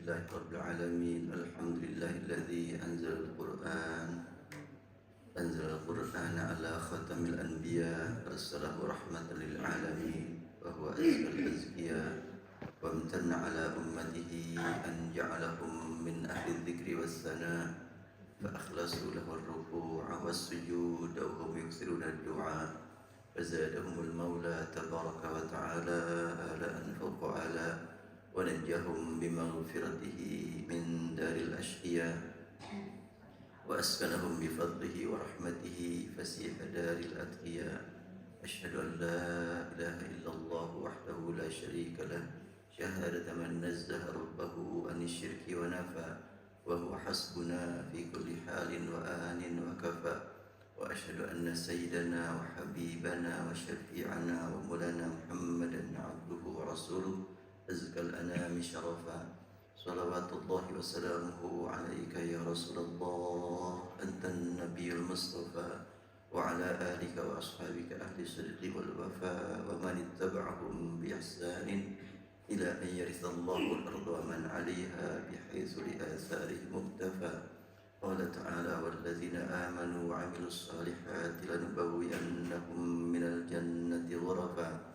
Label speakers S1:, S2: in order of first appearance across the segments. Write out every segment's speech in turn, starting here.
S1: لله رب العالمين الحمد لله الذي أنزل القرآن على خاتم الأنبياء أرسله رحمة للعالمين وهو أزكى الأزكياء وامتن على أمته أن جعلهم من أهل الذكر والثناء فأخلصوا له الركوع والسجود وهم يكثرون الدعاء فزادهم المولى تبارك وتعالى آلاء فوق آلاء ونجهم بمغفرته من دار الأشقياء وأسكنهم بفضله ورحمته فسيح دار الأتقياء. أشهد أن لا إله إلا الله وحده لا شريك له شهادة من نزه ربه عن الشرك ونفى وهو حسبنا في كل حال وآن وكفى. وأشهد أن سيدنا وحبيبنا وشفيعنا ومولانا محمدا عبده ورسوله أزكى الأنام شرفا صلوات الله وسلامه عليك يا رسول الله أنت النبي المصطفى وعلى آلك وأصحابك أهل الصدق والوفاء ومن اتبعهم بإحسان إلى أن يرث الله الأرض ومن عليها بحيث لآثاره مقتفى. قال تعالى والذين آمنوا وعملوا الصالحات لنبوئنهم من الجنة غرفا.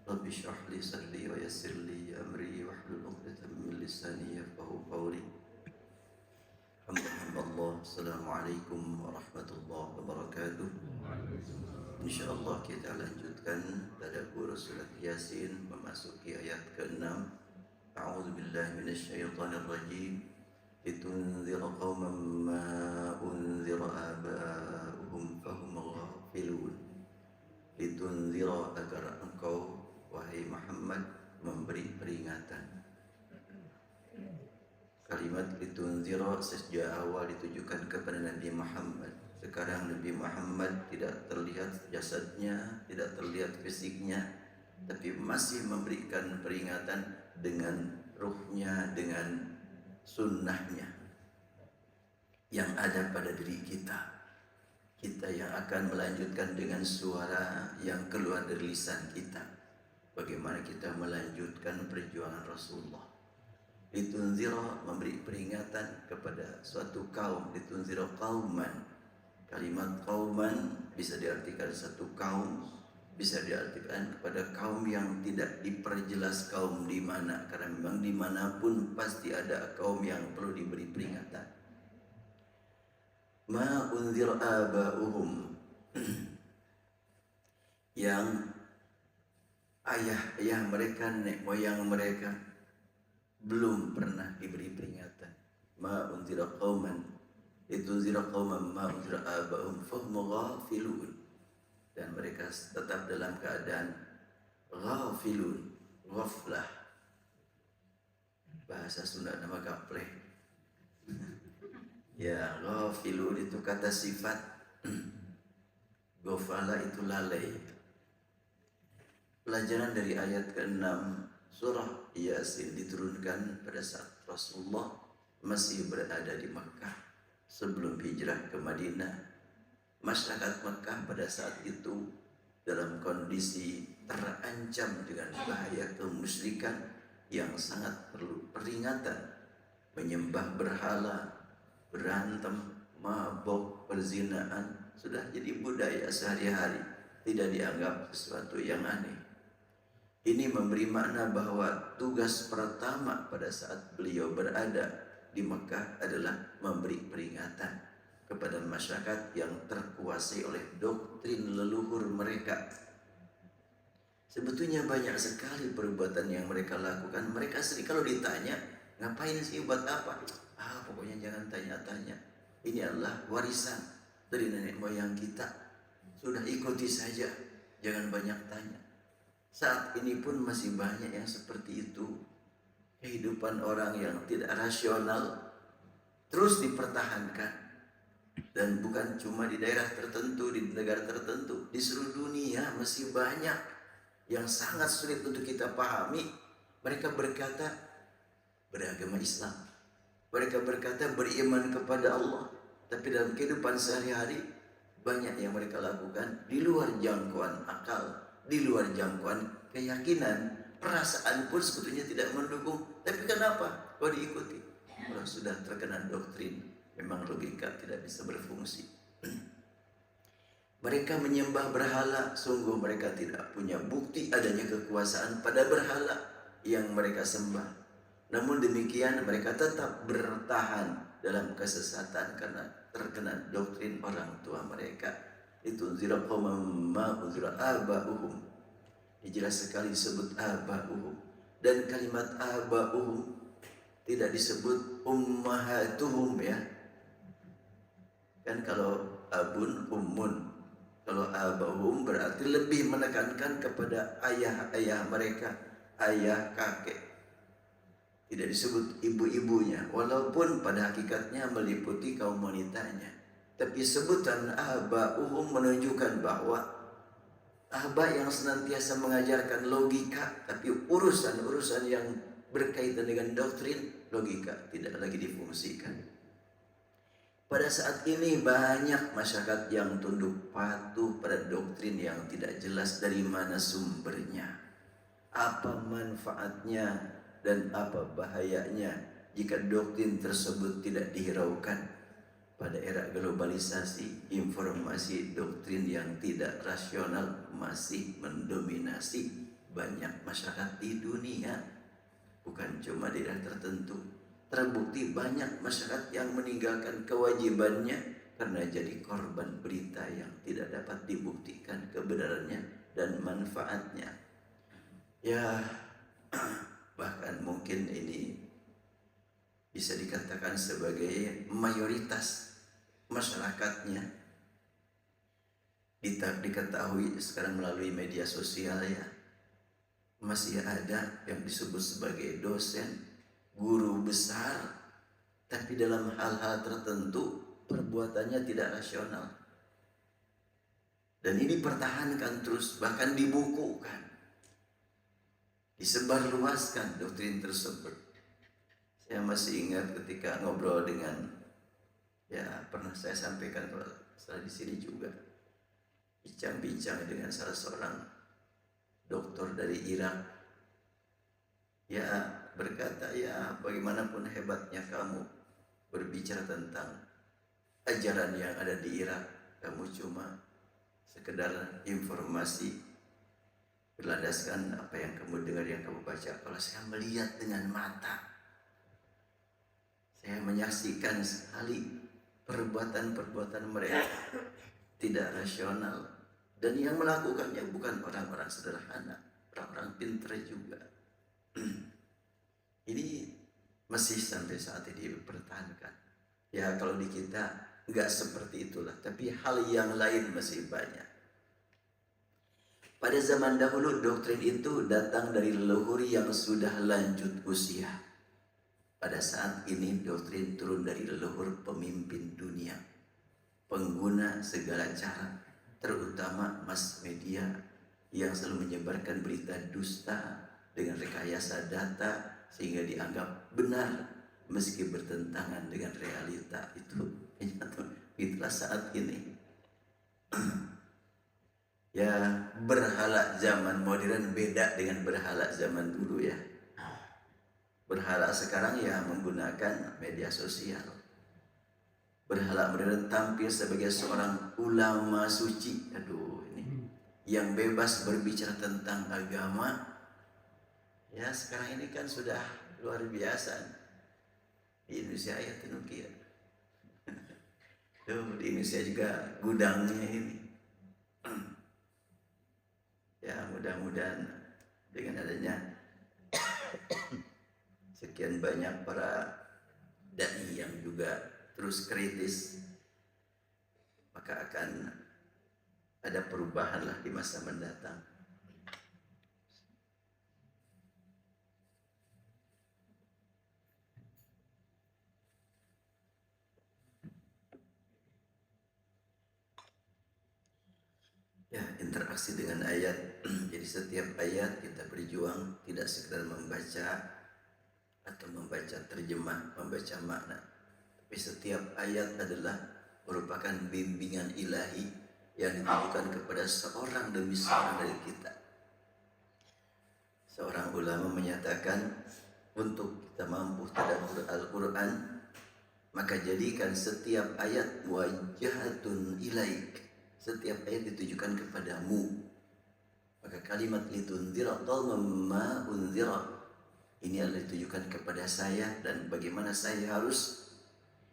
S1: رب اشرح لي صدري ويسر لي أمري واحلل عقدة من لساني يفقهوا قولي. Alhamdulillah, Assalamualaikum warahmatullahi wabarakatuh. InsyaAllah kita lanjutkan tadabbur surat Yasin memasuki ayat ke-6. A'udzu billahi minasyaitonir rajim. Litunzira qauman ma unzira aba'uhum fahum ghafilun. Litunzira agar engkau wahai Muhammad memberi peringatan. Kalimat litunzira sejak awal ditujukan kepada Nabi Muhammad. Sekarang Nabi Muhammad tidak terlihat jasadnya, tidak terlihat fisiknya, tapi masih memberikan peringatan dengan ruhnya, dengan sunnahnya yang ada pada diri kita. Kita yang akan melanjutkan dengan suara yang keluar dari lisan kita. Bagaimana kita melanjutkan perjuangan Rasulullah. Litunzira memberi peringatan kepada suatu kaum. Litunzira qauman. Kalimat qauman bisa diartikan satu kaum, bisa diartikan kepada kaum yang tidak diperjelas kaum di mana, karena memang dimanapun pasti ada kaum yang perlu diberi peringatan. Ma unzir aba'uhum yang ayah mereka, nenek moyang mereka belum pernah diberi peringatan. Ma unzira qauman litunzira qauman ma unzira aba'uhum fahum ghafilun. Dan mereka tetap dalam keadaan ghafilun, ghaflah. Bahasa Sunda nama gapleh. Ya, ghafilun itu kata sifat. Ghafala itu lalai. Pelajaran dari ayat ke-6 surah Yasin diturunkan pada saat Rasulullah masih berada di Makkah sebelum hijrah ke Madinah. Masyarakat Makkah pada saat itu dalam kondisi terancam dengan bahaya kemusyrikan yang sangat perlu peringatan. Menyembah berhala, berantem, mabok, perzinaan sudah jadi budaya sehari-hari, tidak dianggap sesuatu yang aneh. Ini memberi makna bahwa tugas pertama pada saat beliau berada di Mekah adalah memberi peringatan kepada masyarakat yang terkuasai oleh doktrin leluhur mereka. Sebetulnya banyak sekali perbuatan yang mereka lakukan. Mereka sering kalau ditanya, ngapain sih, buat apa? Pokoknya jangan tanya-tanya. Ini adalah warisan dari nenek moyang kita. Sudah ikuti saja, jangan banyak tanya. Saat ini pun masih banyak yang seperti itu. Kehidupan orang yang tidak rasional terus dipertahankan. Dan bukan cuma di daerah tertentu, di negara tertentu, di seluruh dunia masih banyak yang sangat sulit untuk kita pahami. Mereka berkata beragama Islam, mereka berkata beriman kepada Allah, tapi dalam kehidupan sehari-hari banyak yang mereka lakukan di luar jangkauan akal, di luar jangkauan keyakinan. perasaan pun sebetulnya tidak mendukung. Tapi kenapa? Kau diikuti. Kalau sudah terkena doktrin, memang logika tidak bisa berfungsi. Mereka menyembah berhala, sungguh mereka tidak punya bukti adanya kekuasaan pada berhala yang mereka sembah. Namun demikian mereka tetap bertahan dalam kesesatan karena terkena doktrin orang tua mereka. Itu zira qawman ma uzira aba'uhum. Ini jelas sekali disebut aba'uhum. Dan kalimat aba'uhum tidak disebut ummahatuhum ya. Kan kalau abun, ummun. Kalau abahum berarti lebih menekankan kepada ayah-ayah mereka, ayah kakek. Tidak disebut ibu-ibunya, walaupun pada hakikatnya meliputi kaum wanitanya. Tapi sebutan abahum menunjukkan bahwa abah yang senantiasa mengajarkan logika, tapi urusan-urusan yang berkaitan dengan doktrin, logika tidak lagi difungsikan. Pada saat ini banyak masyarakat yang tunduk patuh pada doktrin yang tidak jelas dari mana sumbernya, apa manfaatnya, dan apa bahayanya jika doktrin tersebut tidak dihiraukan. Pada era globalisasi, informasi doktrin yang tidak rasional masih mendominasi banyak masyarakat di dunia, bukan cuma di daerah tertentu. Terbukti banyak masyarakat yang meninggalkan kewajibannya karena jadi korban berita yang tidak dapat dibuktikan kebenarannya dan manfaatnya. Ya, bahkan mungkin ini bisa dikatakan sebagai mayoritas masyarakatnya. Diketahui sekarang melalui media sosial ya, masih ada yang disebut sebagai dosen, guru besar, tapi dalam hal-hal tertentu perbuatannya tidak rasional. Dan ini dipertahankan terus, bahkan dibukukan, disebarluaskan doktrin tersebut. Saya masih ingat ketika ngobrol dengan, ya pernah saya sampaikan kalau salah di sini juga, bincang-bincang dengan salah seorang dokter dari Irak. Ya berkata, ya bagaimanapun hebatnya kamu berbicara tentang ajaran yang ada di Irak, kamu cuma sekedar informasi berlandaskan apa yang kamu dengar, yang kamu baca. Kalau saya melihat dengan mata, saya menyaksikan sekali perbuatan-perbuatan mereka tidak rasional, dan yang melakukannya bukan orang-orang sederhana, orang-orang pintar juga. Ini masih sampai saat ini dipertahankan. Ya kalau di kita nggak seperti itulah, tapi hal yang lain masih banyak. Pada zaman dahulu doktrin itu datang dari leluhur yang sudah lanjut usia. Pada saat ini doktrin turun dari leluhur pemimpin dunia, pengguna segala cara, terutama mass media yang selalu menyebarkan berita dusta dengan rekayasa data sehingga dianggap benar meski bertentangan dengan realita. Itulah saat ini. Ya, berhala zaman modern beda dengan berhala zaman dulu ya. Berhala sekarang ya menggunakan media sosial. Berhala modern tampil sebagai seorang ulama suci. Aduh, ini yang bebas berbicara tentang agama. Ya sekarang ini kan sudah luar biasa. Di Indonesia ya tenukir. Tuh, di Indonesia juga gudangnya ini. Ya mudah-mudahan dengan adanya sekian banyak para dai yang juga terus kritis, maka akan ada perubahan lah di masa mendatang. Ya, interaksi dengan ayat. Jadi setiap ayat kita berjuang tidak sekedar membaca atau membaca terjemah, membaca makna, tapi setiap ayat adalah merupakan bimbingan ilahi yang ditujukan kepada seorang demi seorang dari kita. Seorang ulama menyatakan, untuk kita mampu tadabbur Al-Quran, maka jadikan setiap ayat wajhatun ilaik, setiap ayat ditujukan kepadamu. Maka kalimat litunzira qauman ma unzira, ini adalah ditujukan kepada saya dan bagaimana saya harus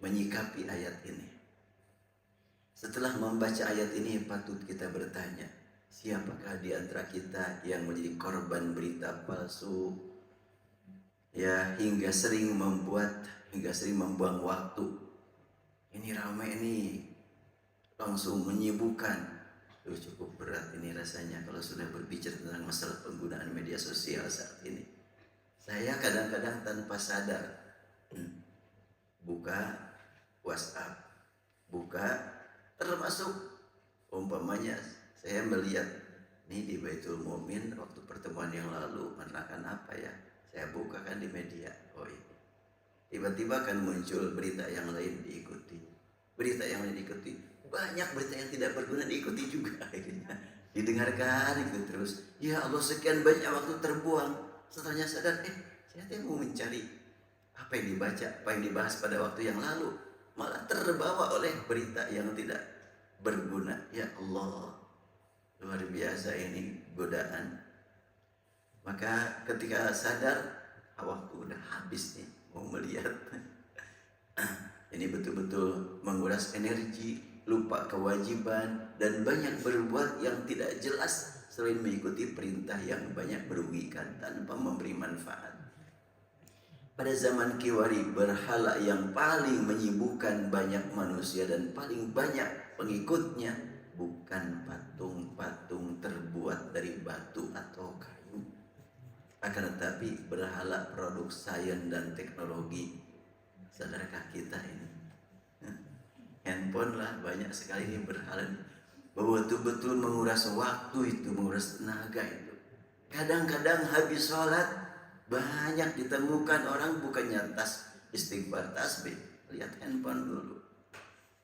S1: menyikapi ayat ini. Setelah membaca ayat ini patut kita bertanya, siapakah di antara kita yang menjadi korban berita palsu, ya hingga sering membuang waktu. Ini ramai ini, langsung menyibukkan. Cukup berat ini rasanya kalau sudah berbicara tentang masalah penggunaan media sosial saat ini. Saya kadang-kadang tanpa sadar buka WhatsApp, termasuk umpamanya saya melihat ini di Baitul Mumin waktu pertemuan yang lalu menerangkan apa ya, saya bukakan di media, oh ini tiba-tiba kan muncul berita yang lain diikuti, banyak berita yang tidak berguna diikuti juga, akhirnya didengarkan itu terus. Ya Allah, sekian banyak waktu terbuang. Setelahnya sadar, saya mau mencari apa yang dibaca, apa yang dibahas pada waktu yang lalu, malah terbawa oleh berita yang tidak berguna. Ya Allah, luar biasa ini godaan. Maka ketika sadar, waktu udah habis nih mau melihat. Ini betul-betul menguras energi, lupa kewajiban, dan banyak berbuat yang tidak jelas selain mengikuti perintah yang banyak merugikan tanpa memberi manfaat. Pada zaman Kiwari, berhala yang paling menyibukkan banyak manusia dan paling banyak pengikutnya bukan patung-patung terbuat dari batu atau kayu, akan tetapi berhala produk sains dan teknologi. Sadarkah kita ini? Handphone lah banyak sekali ini berhala, betul-betul menguras waktu itu, menguras tenaga itu. Kadang-kadang habis sholat banyak ditemukan orang bukannya istighfar tasbih, lihat handphone dulu.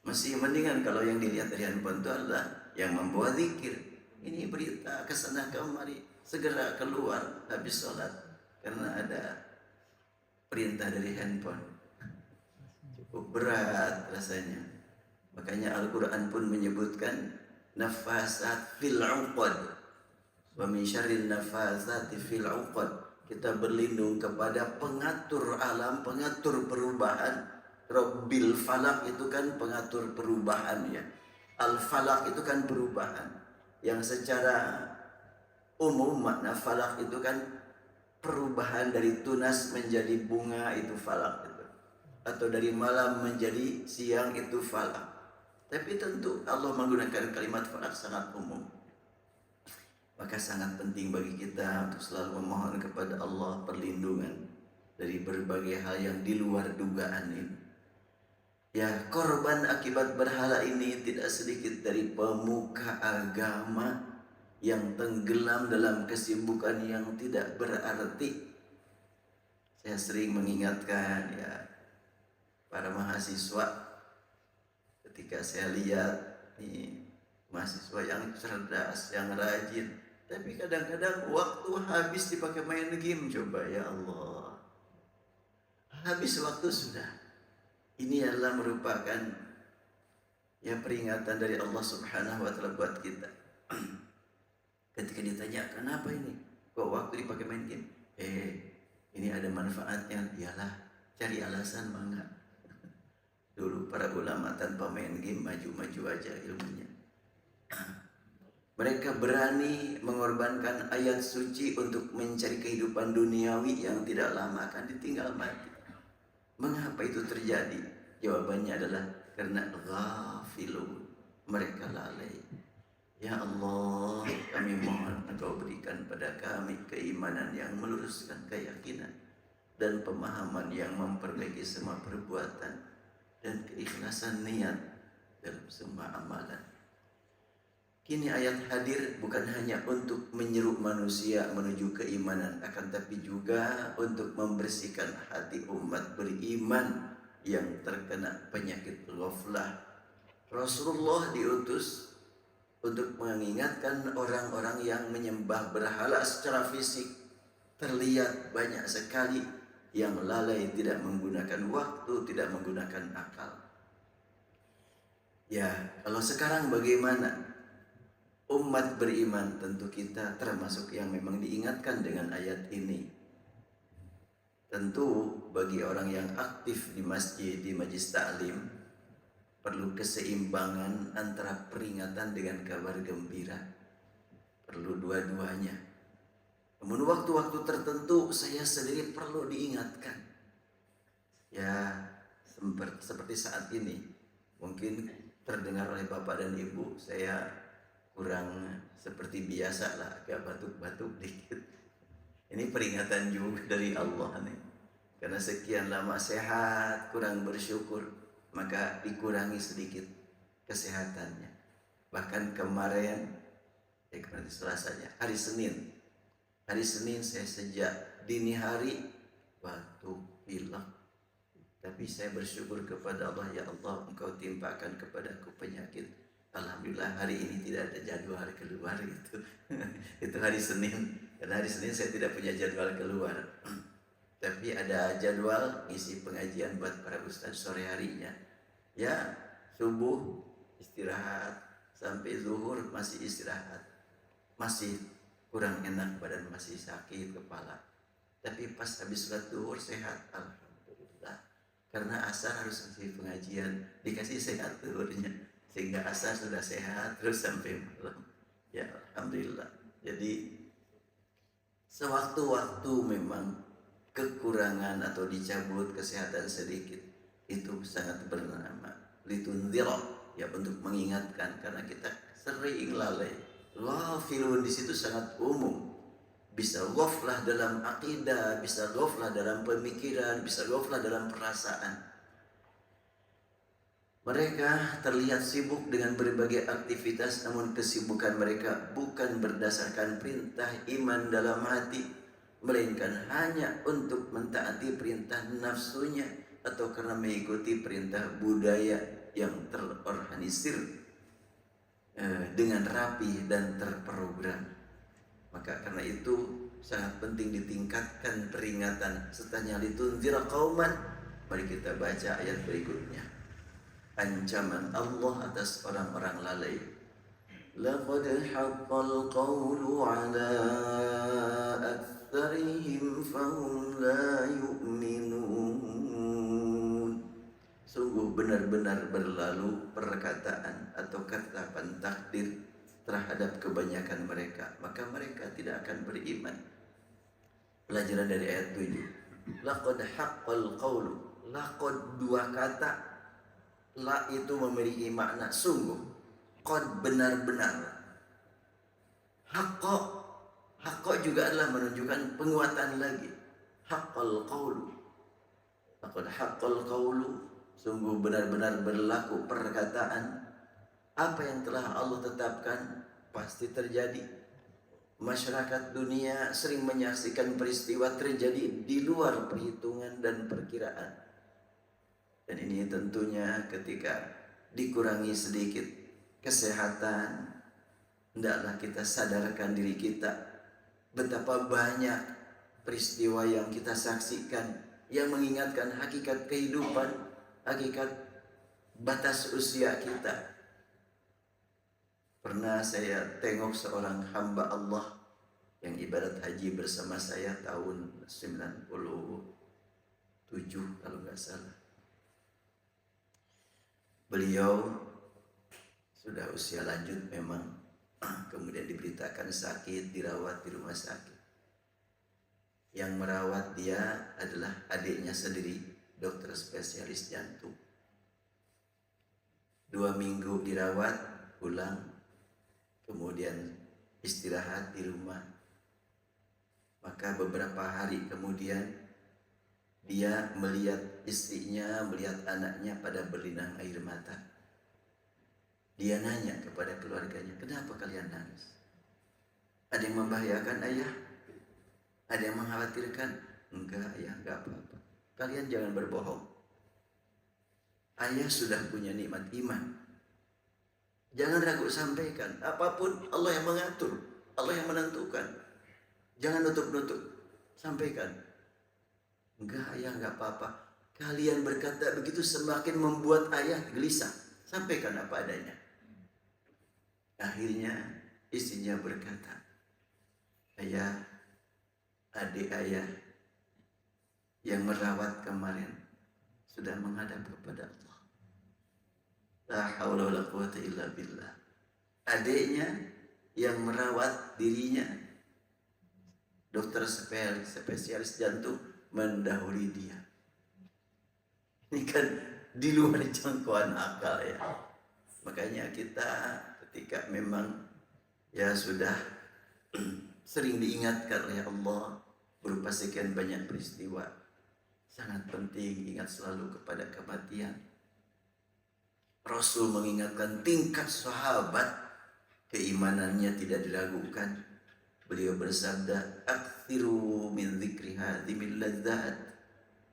S1: Masih mendingan kalau yang dilihat dari handphone itu adalah yang membawa zikir. Ini berita kesana kemari, segera keluar habis sholat karena ada perintah dari handphone. Cukup berat rasanya. Makanya Al-Quran pun menyebutkan nafasat fil 'uqad wa min syarrin nafasati fil 'uqad. Kita berlindung kepada pengatur alam, pengatur perubahan. Rabbil falak itu kan pengatur perubahan ya. Al-falak itu kan perubahan. Yang secara umum makna falak itu kan perubahan dari tunas menjadi bunga, itu falak itu. Atau dari malam menjadi siang, itu falak. Tapi tentu Allah menggunakan kalimat falak sangat umum. Maka sangat penting bagi kita untuk selalu memohon kepada Allah perlindungan dari berbagai hal yang di luar dugaan ini. Ya, korban akibat berhala ini tidak sedikit dari pemuka agama yang tenggelam dalam kesibukan yang tidak berarti. Saya sering mengingatkan ya para mahasiswa, ketika saya lihat nih mahasiswa yang cerdas, yang rajin, tapi kadang-kadang waktu habis dipakai main game. Coba ya Allah, habis waktu sudah. Ini adalah merupakan ya peringatan dari Allah Subhanahu wa Ta'ala buat kita. Ketika ditanya kenapa ini kok waktu dipakai main game, ini ada manfaatnya. Iyalah, cari alasan mangga. Dulu para ulama tanpa main game maju-maju aja ilmunya. Mereka berani mengorbankan ayat suci untuk mencari kehidupan duniawi yang tidak lama akan ditinggal mati. Mengapa itu terjadi? Jawabannya adalah karena ghafilun, mereka lalai. Ya Allah, kami mohon Engkau berikan pada kami keimanan yang meluruskan keyakinan dan pemahaman yang memperbaiki semua perbuatan dan keikhlasan niat dalam semua amalan. Kini ayat hadir bukan hanya untuk menyeru manusia menuju keimanan, akan tapi juga untuk membersihkan hati umat beriman yang terkena penyakit ghaflah. Rasulullah diutus untuk mengingatkan orang-orang yang menyembah berhala secara fisik terlihat banyak sekali yang lalai, tidak menggunakan waktu, tidak menggunakan akal. Ya, kalau sekarang bagaimana? Umat beriman tentu kita termasuk yang memang diingatkan dengan ayat ini. Tentu bagi orang yang aktif di masjid, di majlis taklim, perlu keseimbangan antara peringatan dengan kabar gembira. Perlu dua-duanya. Namun waktu-waktu tertentu saya sendiri perlu diingatkan. Ya, seperti saat ini. Mungkin terdengar oleh Bapak dan Ibu, saya kurang seperti biasa lah, agak batuk-batuk dikit. Ini peringatan juga dari Allah nih. Karena sekian lama sehat, kurang bersyukur, maka dikurangi sedikit kesehatannya. Bahkan kemarin Selasanya, hari Senin saya sejak dini hari batuk, pilek. Tapi saya bersyukur kepada Allah, ya Allah, Engkau timpakan kepadaku penyakit. Alhamdulillah hari ini tidak ada jadwal keluar gitu. Itu hari Senin. Karena hari Senin saya tidak punya jadwal keluar. Tapi ada jadwal isi pengajian buat para ustaz sore harinya. Ya, subuh istirahat sampai zuhur masih istirahat. Masih kurang enak badan, masih sakit kepala. Tapi pas habis sholat zuhur sehat, alhamdulillah. Karena asar harus kasih pengajian, dikasih sehat zuhurnya. Sehingga asar sudah sehat terus sampai malam. Ya alhamdulillah. Jadi sewaktu-waktu memang kekurangan atau dicabut kesehatan sedikit itu sangat bernama litunzira, ya, untuk mengingatkan, karena kita sering lalai. Ghafilun di situ sangat umum. Bisa ghaflah dalam akidah, bisa ghaflah dalam pemikiran, bisa ghaflah dalam perasaan. Mereka terlihat sibuk dengan berbagai aktivitas, namun kesibukan mereka bukan berdasarkan perintah iman dalam hati, melainkan hanya untuk mentaati perintah nafsunya atau karena mengikuti perintah budaya yang terorganisir dengan rapi dan terprogram. Maka karena itu sangat penting ditingkatkan peringatan sertanya litunzira qauman. Mari kita baca ayat berikutnya. Ancaman Allah atas orang-orang lalai. Laqad haqqal qawlu ala aktsarihim fahum la yu'minun. Sungguh benar-benar berlalu perkataan atau ketetapan takdir terhadap kebanyakan mereka, maka mereka tidak akan beriman. Pelajaran dari ayat 7. Laqad haqqal qawlu. Laqad dua kata. La itu memiliki makna sungguh. Qad benar-benar. Haqqa juga adalah menunjukkan penguatan lagi. Haqqal qawlu. Laqad haqqal qawlu. Sungguh benar-benar berlaku perkataan. Apa yang telah Allah tetapkan pasti terjadi. Masyarakat dunia sering menyaksikan peristiwa terjadi di luar perhitungan dan perkiraan. Dan ini tentunya ketika dikurangi sedikit kesehatan, hendaklah kita sadarkan diri kita betapa banyak peristiwa yang kita saksikan yang mengingatkan hakikat kehidupan, hakikat batas usia kita. Pernah saya tengok seorang hamba Allah yang ibadat haji bersama saya tahun 97 kalau nggak salah. Beliau sudah usia lanjut memang, kemudian diberitakan sakit, dirawat di rumah sakit. Yang merawat dia adalah adiknya sendiri, dokter spesialis jantung. 2 minggu dirawat, pulang, kemudian istirahat di rumah. Maka beberapa hari kemudian dia melihat istrinya, melihat anaknya pada berlinang air mata. Dia nanya kepada keluarganya, kenapa kalian nangis? Ada yang membahayakan ayah? Ada yang mengkhawatirkan? Enggak ayah, enggak apa-apa. Kalian jangan berbohong. Ayah sudah punya nikmat iman. Jangan ragu sampaikan. Apapun Allah yang mengatur, Allah yang menentukan. Jangan nutup-nutup. Sampaikan. Enggak ayah, enggak apa-apa. Kalian berkata begitu semakin membuat ayah gelisah. Sampaikan apa adanya. Akhirnya istrinya berkata, ayah, adik ayah yang merawat kemarin sudah menghadap kepada Allah. La haula wala quwata illa billah. Adiknya yang merawat dirinya, dokter spesialis jantung, mendahului dia. Ini kan di luar jangkauan akal ya. Makanya kita ketika memang ya sudah sering diingatkan oleh Allah berupa sekian banyak peristiwa, sangat penting ingat selalu kepada kematian. Rasul mengingatkan tingkat sahabat, keimanannya tidak diragukan. Beliau bersabda, "Aktsiru min dzikri hadhimil ladzat."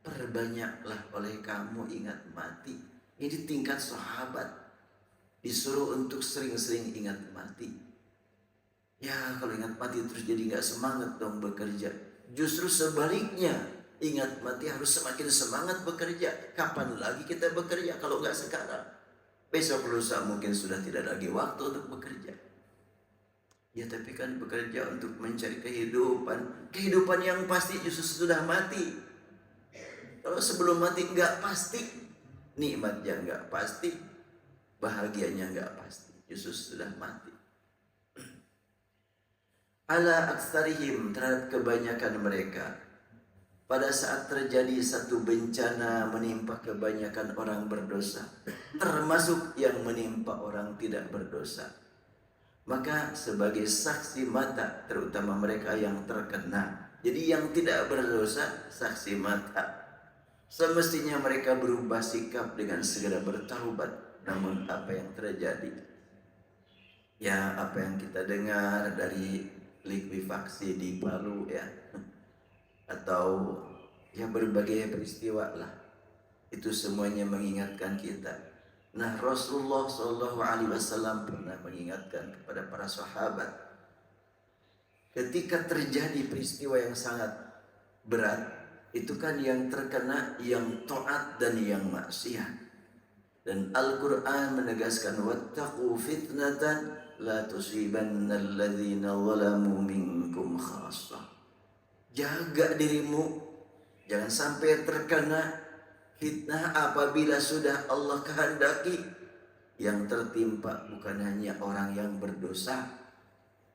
S1: Perbanyaklah oleh kamu ingat mati. Ini tingkat sahabat, disuruh untuk sering-sering ingat mati. Ya kalau ingat mati terus jadi gak semangat dong bekerja. Justru sebaliknya, ingat mati harus semakin semangat bekerja. Kapan lagi kita bekerja kalau gak sekarang? Besok lusa mungkin sudah tidak lagi waktu untuk bekerja. Ya tapi kan bekerja untuk mencari kehidupan. Kehidupan yang pasti justru sudah mati. Kalau sebelum mati nggak pasti, nikmatnya nggak pasti, bahagianya nggak pasti, justru sudah mati. Ala aksarihim, terhadap kebanyakan mereka, pada saat terjadi satu bencana menimpa kebanyakan orang berdosa, termasuk yang menimpa orang tidak berdosa, maka sebagai saksi mata, terutama mereka yang terkena, jadi yang tidak berdosa saksi mata, semestinya mereka berubah sikap dengan segera bertaubat. Namun apa yang terjadi? Ya apa yang kita dengar dari likuifaksi di Palu ya, atau ya berbagai peristiwa lah, itu semuanya mengingatkan kita. Nah Rasulullah SAW pernah mengingatkan kepada para sahabat, ketika terjadi peristiwa yang sangat berat, itu kan yang terkena yang taat dan yang maksiat. Dan Al-Quran menegaskan, wattaqu fitnatan la tusibanna alladhina zalamu minkum khassah. Jaga dirimu, jangan sampai terkena fitnah apabila sudah Allah kehendaki. Yang tertimpa bukan hanya orang yang berdosa,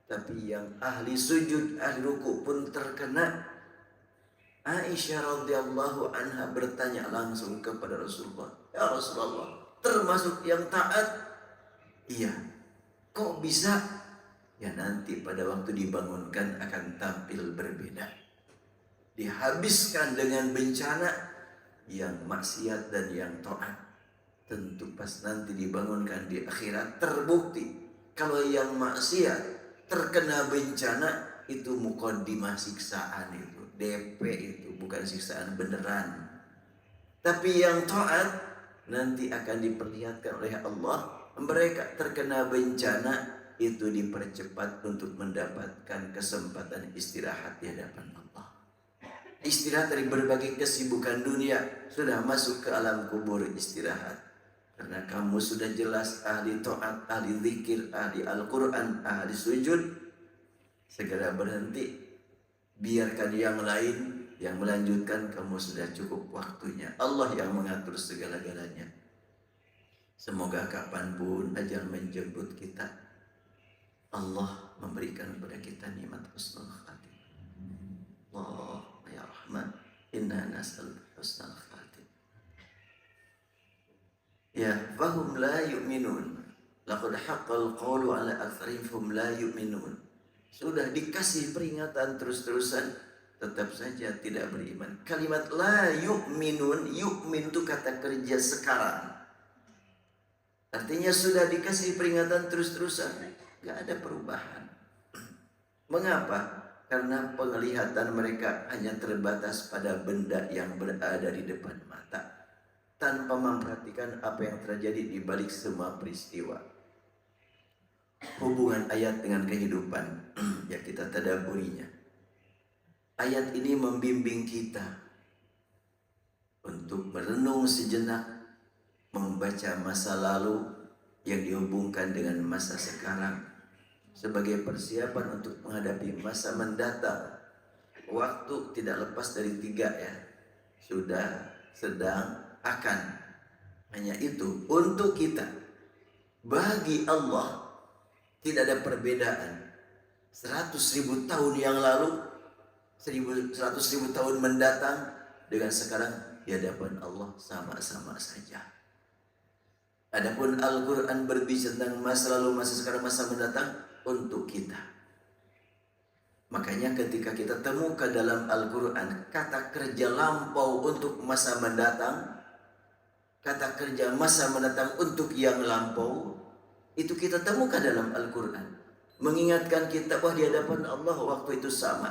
S1: tapi yang ahli sujud, ahli ruku pun terkena. Aisyah radhiyallahu anha bertanya langsung kepada Rasulullah, ya Rasulullah, termasuk yang taat? Iya. Kok bisa? Ya nanti pada waktu dibangunkan akan tampil berbeda. Dihabiskan dengan bencana yang maksiat dan yang taat. Tentu pas nanti dibangunkan di akhirat terbukti kalau yang maksiat terkena bencana itu muqaddimah siksaan, itu DP, itu bukan siksaan beneran. Tapi yang taat nanti akan diperlihatkan oleh Allah, mereka terkena bencana itu dipercepat untuk mendapatkan kesempatan istirahat di hadapan Allah. Istirahat dari berbagai kesibukan dunia, sudah masuk ke alam kubur istirahat. Karena kamu sudah jelas ahli taat, ahli zikir, ahli Al-Quran, ahli sujud, segera berhenti. Biarkan yang lain yang melanjutkan, kamu sudah cukup waktunya. Allah yang mengatur segala-galanya. Semoga kapanpun ajal menjemput kita, Allah memberikan kepada kita nikmat husnul khatimah. Allahumma ya Rahman, inna nas'aluka husnul khatimah. Ya, fahum la yu'minun. Laqad haqqal qawlu ala aktsarihim fahum la yu'minun. Sudah dikasih peringatan terus-terusan, tetap saja tidak beriman. Kalimat la yu'minun, yu'min itu kata kerja sekarang. Artinya sudah dikasih peringatan terus-terusan, gak ada perubahan. Mengapa? Karena penglihatan mereka hanya terbatas pada benda yang berada di depan mata, tanpa memperhatikan apa yang terjadi di balik semua peristiwa. Hubungan ayat dengan kehidupan, ya kita tadaburinya. ayat ini membimbing kita untuk merenung sejenak, membaca masa lalu yang dihubungkan dengan masa sekarang sebagai persiapan untuk menghadapi masa mendatang. Waktu tidak lepas dari 3 ya. Sudah, sedang, akan. Hanya itu untuk kita. Bagi Allah tidak ada perbedaan. 100.000 tahun yang lalu, 100.000 tahun mendatang dengan sekarang di hadapan Allah sama-sama saja. Adapun Al-Quran berbicara tentang masa lalu, masa sekarang, masa mendatang untuk kita. Makanya ketika kita temukan dalam Al-Quran kata kerja lampau untuk masa mendatang, kata kerja masa mendatang untuk yang lampau, itu kita temukan dalam Al-Quran. Mengingatkan kita bahwa di hadapan Allah waktu itu sama.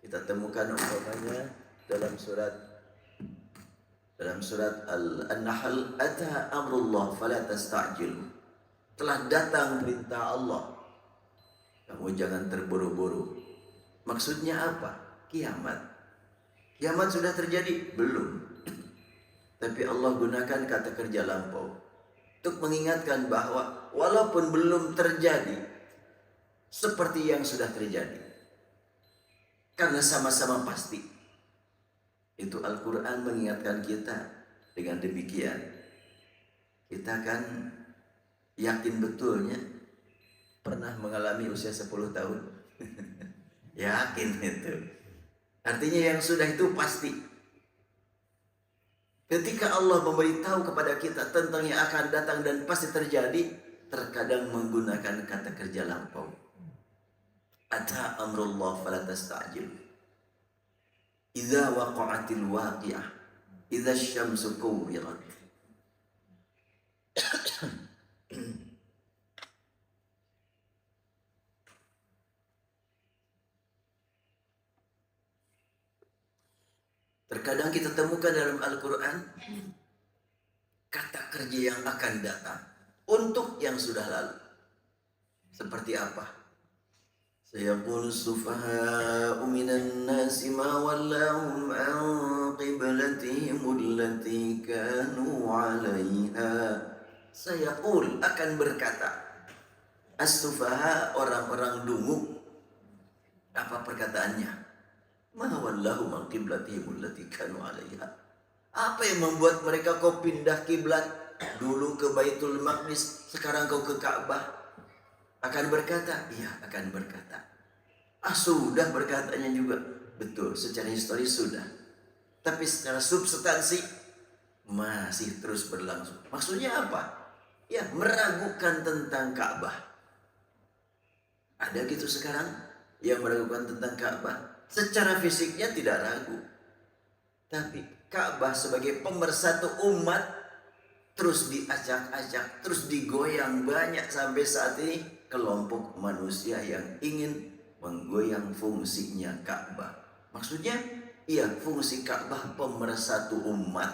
S1: Kita temukan umpamanya dalam surat An-Nahl, ata amrullah fala tasta'jilu. Telah datang perintah Allah, kamu jangan terburu-buru. Maksudnya apa? Kiamat. Kiamat sudah terjadi? Belum. Tapi Allah gunakan kata kerja lampau untuk mengingatkan bahwa walaupun belum terjadi seperti yang sudah terjadi, karena sama-sama pasti. Itu Al-Quran mengingatkan kita. Dengan demikian kita kan yakin betulnya pernah mengalami usia 10 tahun. Yakin itu. Artinya yang sudah itu pasti. Ketika Allah memberitahu kepada kita tentang yang akan datang dan pasti terjadi, terkadang menggunakan kata kerja lampau. Ata amrullah fala tasta'jil. Idza waqa'atil waqi'ah, idza asy-syamsu kuwirat. Terkadang kita temukan dalam Al-Quran kata kerja yang akan datang untuk yang sudah lalu. Seperti apa? Sayaqulu sufaha'u minan nasi ma wallahum an qiblatihim allati kanu 'alaiha. Sayaqul akan berkata, as-sufaha, orang-orang dungu. Apa perkataannya? Ma wallahu man qiblatihim allati kanu 'alaiha. Apa yang membuat mereka kau pindah kiblat? Dulu ke Baitul Maqdis, sekarang kau ke Ka'bah. Akan berkata, iya akan berkata. Sudah berkatanya juga. Betul, secara historis sudah. Tapi secara substansi masih terus berlangsung. Maksudnya apa? Ya, meragukan tentang Ka'bah. Ada gitu sekarang yang meragukan tentang Ka'bah. Secara fisiknya tidak ragu. Tapi Ka'bah sebagai pemersatu umat terus diacak-acak, terus digoyang banyak sampai saat ini kelompok manusia yang ingin menggoyang fungsinya Ka'bah. Maksudnya, iya fungsi Ka'bah pemersatu umat.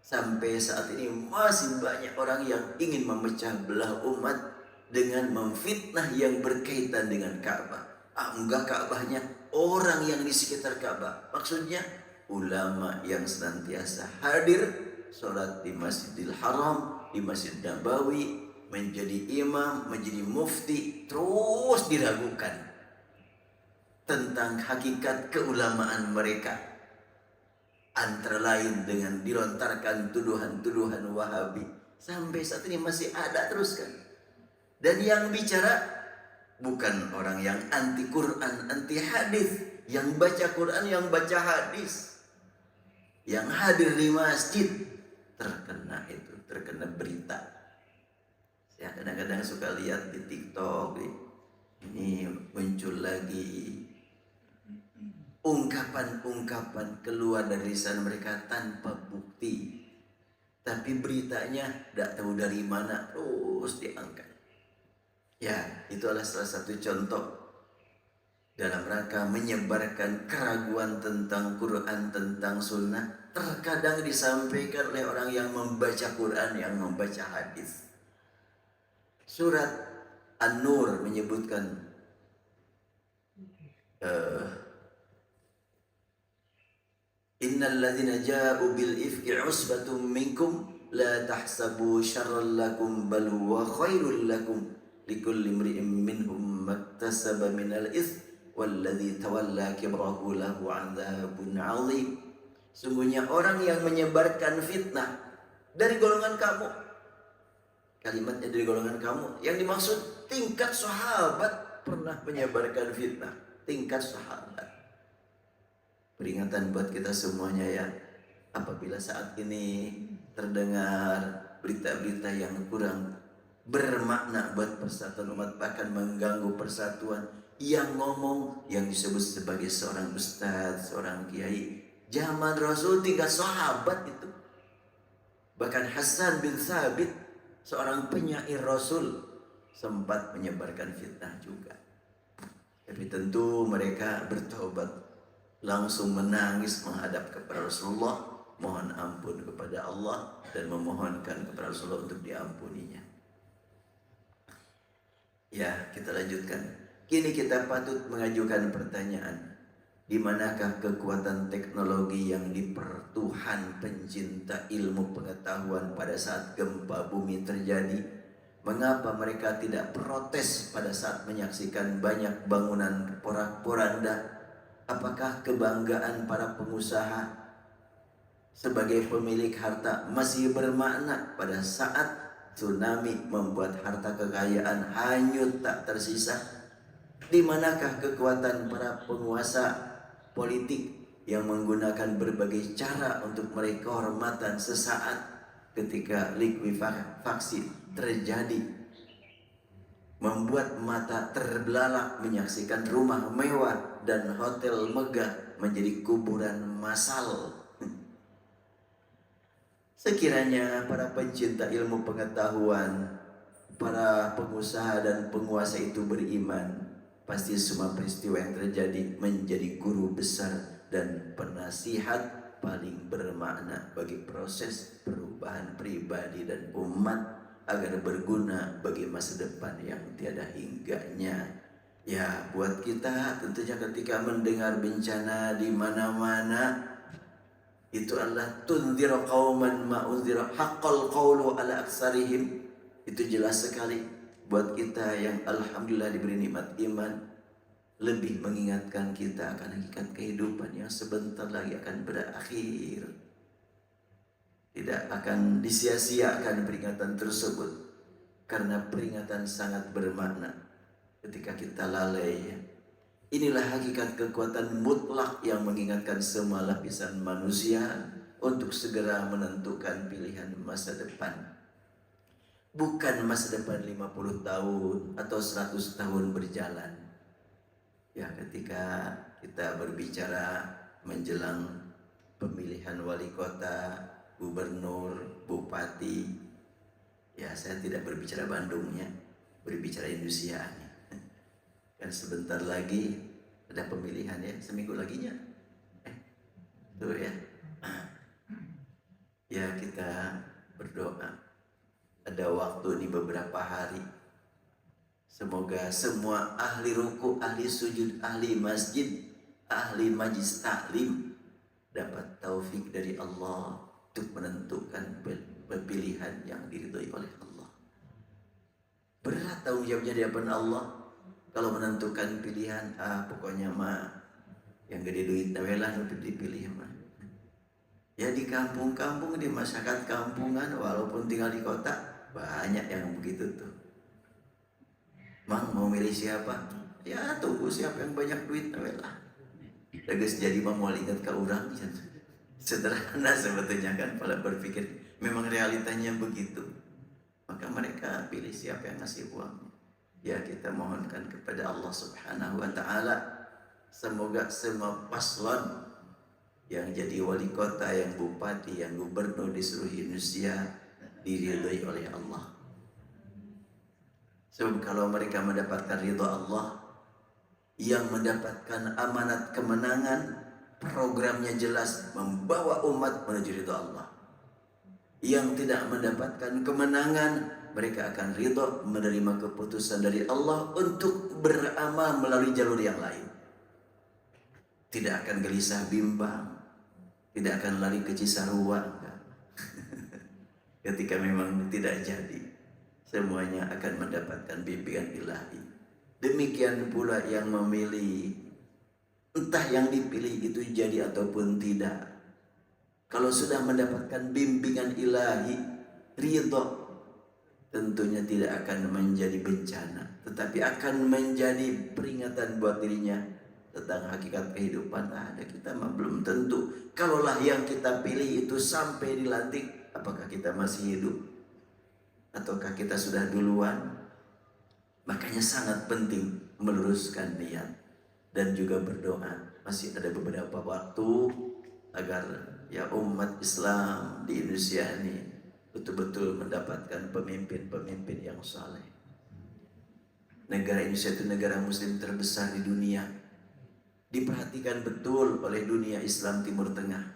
S1: Sampai saat ini masih banyak orang yang ingin memecah belah umat dengan memfitnah yang berkaitan dengan Ka'bah. Enggak Ka'bahnya, orang yang di sekitar Ka'bah. Maksudnya ulama yang senantiasa hadir sholat di Masjidil Haram, di Masjid Nabawi, menjadi imam, menjadi mufti, terus diragukan tentang hakikat keulamaan mereka. Antara lain dengan dilontarkan tuduhan-tuduhan Wahabi. Sampai saat ini masih ada terus kan. Dan yang bicara bukan orang yang anti Quran, anti hadis, yang baca Quran, yang baca hadis, yang hadir di masjid, terkena berita. Saya kadang-kadang suka lihat di TikTok, ini muncul lagi ungkapan-ungkapan keluar dari lisan mereka tanpa bukti, tapi beritanya tidak tahu dari mana terus diangkat. Ya, itu adalah salah satu contoh dalam rangka menyebarkan keraguan tentang Quran, tentang sunnah. Terkadang disampaikan oleh orang yang membaca Quran, yang membaca hadis. Surat An-Nur menyebutkan Innal ladzina ja'u bil ifki usbatum minkum la tahsabu syarran lakum bal huwa khairul lakum likulli imri'in minhum maktasaba minal its walladzi tawalla kibrahu lahu 'adzabun 'adzim. Sungguhnya orang yang menyebarkan fitnah dari golongan kamu, kalimatnya dari golongan kamu, yang dimaksud tingkat sahabat pernah menyebarkan fitnah, tingkat sahabat. Peringatan buat kita semuanya ya, apabila saat ini terdengar berita-berita yang kurang bermakna buat persatuan umat, bahkan mengganggu persatuan, yang ngomong yang disebut sebagai seorang ustadz, seorang kiai, zaman Rasul tingkat sahabat itu. Bahkan Hasan bin Thabit, seorang penyair Rasul, sempat menyebarkan fitnah juga. Tapi tentu mereka bertobat, langsung menangis menghadap kepada Rasulullah, mohon ampun kepada Allah dan memohonkan kepada Rasulullah untuk diampuninya. Ya, kita lanjutkan. Kini kita patut mengajukan pertanyaan, di manakah kekuatan teknologi yang dipertuhan pencinta ilmu pengetahuan pada saat gempa bumi terjadi? Mengapa mereka tidak protes pada saat menyaksikan banyak bangunan porak-poranda? Apakah kebanggaan para pengusaha sebagai pemilik harta masih bermakna pada saat tsunami membuat harta kekayaan hanyut tak tersisa? Di manakah kekuatan para penguasa politik yang menggunakan berbagai cara untuk meraih kehormatan sesaat ketika likuifaksi terjadi, membuat mata terbelalak menyaksikan rumah mewah dan hotel megah menjadi kuburan massal? Sekiranya para pencinta ilmu pengetahuan, para pengusaha dan penguasa itu beriman, pasti semua peristiwa yang terjadi menjadi guru besar dan penasihat paling bermakna bagi proses perubahan pribadi dan umat, agar berguna bagi masa depan yang tiada hingganya. Ya, buat kita tentunya ketika mendengar bencana di mana-mana, itu adalah tunzira qauman ma unzira haqqal qawlu ala aksarihim. Itu jelas sekali buat kita yang alhamdulillah diberi nikmat iman, lebih mengingatkan kita akan hakikat kehidupan yang sebentar lagi akan berakhir. Tidak akan disia-siakan peringatan tersebut, karena peringatan sangat bermakna ketika kita lalai. Inilah hakikat kekuatan mutlak yang mengingatkan semua lapisan manusia untuk segera menentukan pilihan masa depan. Bukan masa depan 50 tahun atau 100 tahun berjalan. Ya, ketika kita berbicara menjelang pemilihan wali kota, gubernur, bupati, ya saya tidak berbicara Bandungnya, berbicara Indonesianya. Kan sebentar lagi ada pemilihan ya, seminggu laginya. Tuh ya. Ya, kita berdoa. Ada waktu di beberapa hari. Semoga semua ahli ruku, ahli sujud, ahli masjid, ahli majlis taklim dapat taufik dari Allah untuk menentukan pilihan yang diridhoi oleh Allah. Berat tanggung jawabnya di hadapan Allah kalau menentukan pilihan. Pokoknya mah yang gede duit nawelah untuk dipilih mah. Ya, di kampung-kampung, di masyarakat kampungan, walaupun tinggal di kota, banyak yang begitu tuh. Mang mau milih siapa? Ya tunggu siapa yang banyak duit nawelah. Tegas jadi mang mau ingat ke orang. Sederhana sebetulnya kan, pada berpikir memang realitanya begitu. Maka mereka pilih siapa yang ngasih uang. Ya, kita mohonkan kepada Allah Subhanahu wa ta'ala, semoga semua paslon yang jadi wali kota, yang bupati, yang gubernur di seluruh Indonesia diridhoi oleh Allah. Sebab kalau mereka mendapatkan ridha Allah, yang mendapatkan amanat kemenangan, programnya jelas membawa umat menuju ridha Allah. Yang tidak mendapatkan kemenangan, mereka akan ridha menerima keputusan dari Allah untuk beramal melalui jalur yang lain. Tidak akan gelisah bimbang, tidak akan lari ke Cisarua. Ketika memang tidak jadi, semuanya akan mendapatkan bimbingan ilahi. Demikian pula yang memilih, entah yang dipilih itu jadi ataupun tidak, kalau sudah mendapatkan bimbingan ilahi, ridho, tentunya tidak akan menjadi bencana, tetapi akan menjadi peringatan buat dirinya tentang hakikat kehidupan. Ada kita mah belum tentu. Kalaulah yang kita pilih itu sampai dilantik, apakah kita masih hidup? Ataukah kita sudah duluan? Makanya sangat penting meluruskan niat dan juga berdoa. Masih ada beberapa waktu agar ya umat Islam di Indonesia ini betul-betul mendapatkan pemimpin-pemimpin yang saleh. Negara Indonesia itu negara muslim terbesar di dunia, diperhatikan betul oleh dunia Islam Timur Tengah.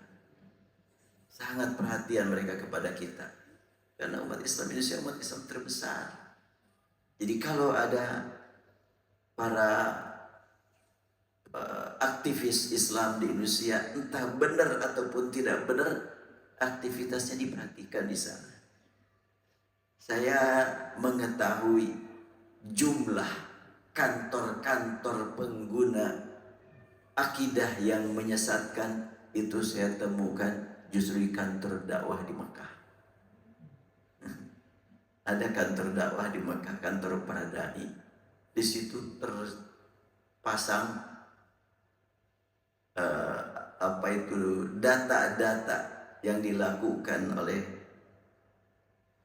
S1: Sangat perhatian mereka kepada kita, karena umat Islam Indonesia umat Islam terbesar. Jadi kalau ada para aktivis Islam di Indonesia, entah benar ataupun tidak benar, aktivitasnya diperhatikan di sana. Saya mengetahui jumlah kantor-kantor pengguna akidah yang menyesatkan itu saya temukan justru di kantor dakwah di Mekah. Ada kantor dakwah di Mekah, kantor para dai. Di situ terpasang data-data yang dilakukan oleh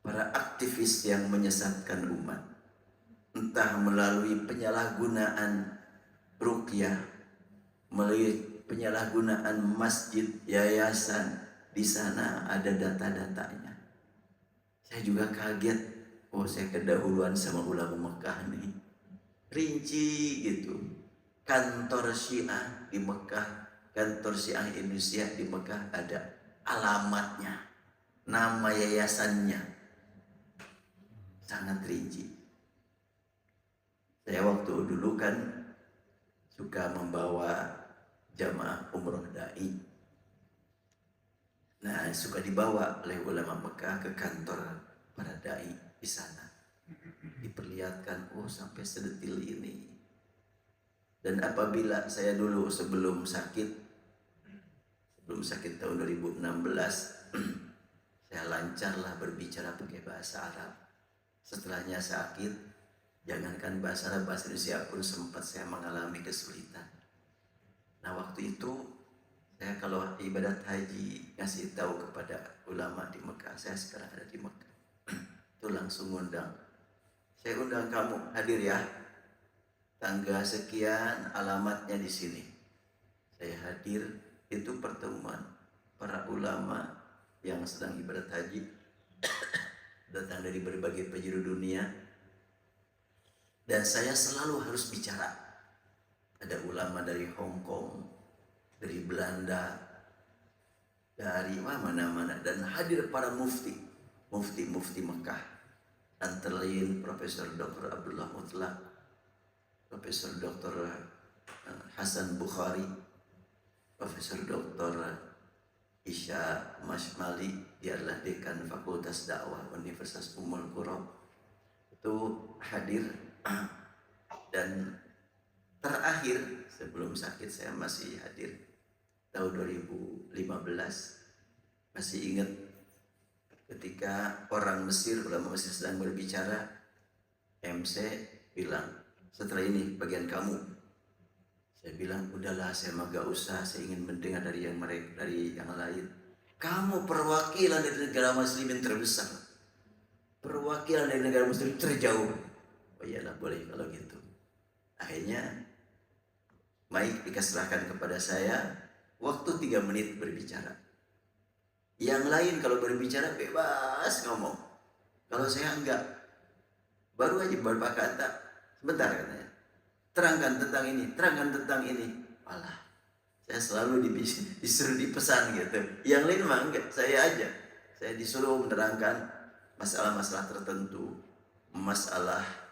S1: para aktivis yang menyesatkan umat, entah melalui penyalahgunaan ruqyah, melalui penyalahgunaan masjid, yayasan. Di sana ada data-datanya. Saya juga kaget, saya kedahuluan sama ulama Mekah nih. Rinci gitu. Kantor Syiah di Mekah, kantor Syiah Indonesia di Mekah ada alamatnya, nama yayasannya. Sangat rinci. Saya waktu dulu kan suka membawa jamaah umroh dai. Nah, suka dibawa oleh ulama Mekah ke kantor para dai di sana. Diperlihatkan, sampai sedetil ini. Dan apabila saya dulu sebelum sakit tahun 2016, saya lancarlah berbicara pakai bahasa Arab. Setelahnya sakit, jangankan bahasa Arab, bahasa Indonesia pun sempat saya mengalami kesulitan. Nah, waktu itu saya kalau ibadat haji ngasih tahu kepada ulama di Mekah, saya sekarang ada di Mekah. Itu langsung undang. Saya undang kamu hadir ya. Tanggal sekian, alamatnya di sini. Saya hadir, itu pertemuan para ulama yang sedang ibadat haji datang dari berbagai penjuru dunia, dan saya selalu harus bicara. Ada ulama dari Hong Kong, dari Belanda, dari mana-mana, dan hadir para mufti Mekah, antara lain Profesor Dr. Abdullah Mutlaq, Profesor Dr. Hasan Bukhari, Profesor Dr. Isya Mashmali, dia adalah dekan Fakultas Dakwah Universitas Ummul Qura, itu hadir. Dan terakhir sebelum sakit saya masih hadir tahun 2015. Masih ingat ketika orang Mesir, ulama Mesir sedang berbicara, MC bilang, setelah ini bagian kamu. Saya bilang, udahlah, saya mah gak usah, saya ingin mendengar dari yang lain. Kamu perwakilan dari negara muslimin terbesar, perwakilan dari negara muslim terjauh. Oh iyalah, boleh kalau gitu. Akhirnya mic dikasihkan kepada saya, waktu 3 menit berbicara. Yang lain kalau berbicara bebas ngomong, kalau saya enggak. Baru aja beberapa kata, sebentar katanya, terangkan tentang ini. Alah, saya selalu disuruh dipesan gitu. Yang lain mah enggak, saya aja. Saya disuruh menerangkan masalah-masalah tertentu, masalah